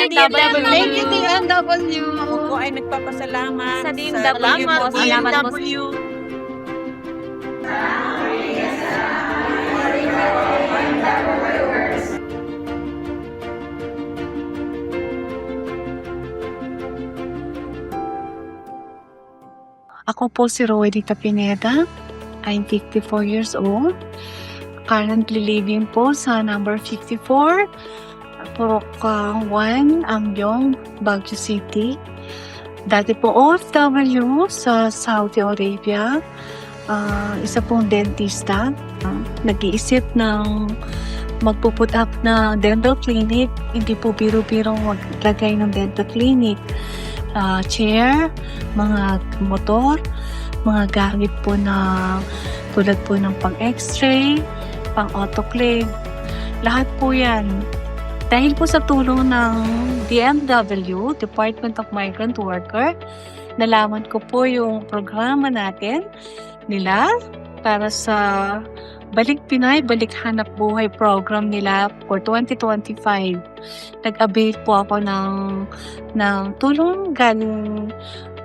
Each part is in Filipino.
DMW. Thank you, DMW. Ako po ay nagpapasalamat Sa DMW po. Salamat po. Ako po si Roedita Pineda. I'm 54 years old. Currently living po sa number 54, Purok 1, Ambyong, Baguio City. Dati po OFW sa Saudi Arabia. Isa pong dentista. Nag-iisip ng magpuput up na dental clinic. Hindi po biro-birong maglagay ng dental clinic. Chair, mga motor, mga gamit po na tulad po ng pang-x-ray, pang-autoclave, lahat po yan. Dahil po sa tulong ng DMW, Department of Migrant Worker, nalaman ko po yung programa natin nila para sa Balik Pinay, Balik Hanap Buhay program nila for 2025. Nag-avail po ako ng tulong galing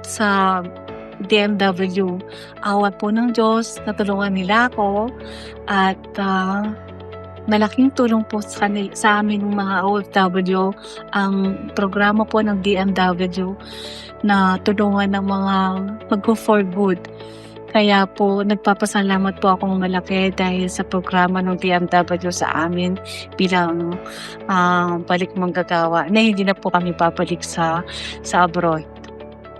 sa DMW. Awa po ng Diyos, natulungan nila ako at malaking tulong po sa aming mga OFW ang programa po ng DMW na tulungan ng mga mag-go for good. Kaya po, nagpapasalamat po akong malaki dahil sa programa ng DMW sa amin bilang balik manggagawa na hindi na po kami babalik sa abroad.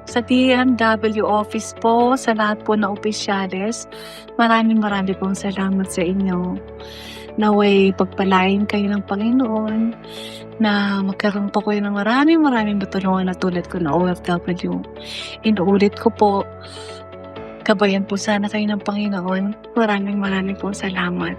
Sa DMW office po, sa lahat po na opisyales, maraming pong salamat sa inyo. Naway pagpalain kayo ng Panginoon na magkaroon po kayo ng maraming matulungan na tulad ko na OFW. Inuulit ko po, gabayan po sana kayo ng Panginoon. Maraming pong salamat.